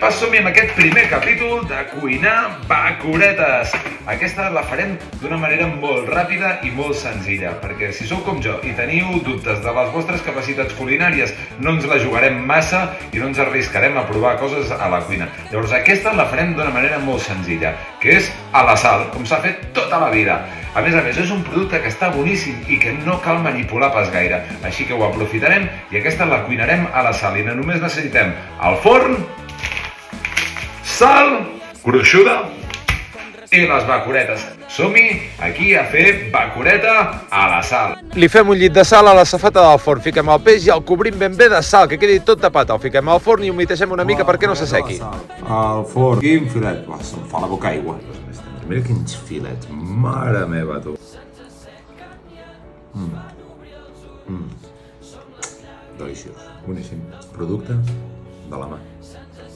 som-hi amb aquest primer capítol de cuinar bacoretes. Aquesta la farem d'una manera molt ràpida i molt senzilla, perquè si sou com jo i teniu dubtes de les vostres capacitats culinàries, no ens la jugarem massa i no ens arriscarem a provar coses a la cuina. Llavors aquesta la farem d'una manera molt senzilla, que és a la sal, com s'ha fet tota la vida. A més, és un producte que està boníssim i que no cal manipular pas gaire, així que ho aprofitarem i aquesta la cuinarem a la sal i només necessitem el forn, sal, gruixuda i les bacoretes. Som-hi aquí a fer bacoreta a la sal. Li fem un llit de sal a la safata del forn, fiquem el peix i el cobrim ben bé de sal, que quedi tot tapat. El fiquem al forn i humitegem una mica perquè no s'assequi. Al forn, quin filet? Se'm fa la boca aigua. Mira quins filets, mare meva, tu. Deliciós, boníssim. Producte de la mà.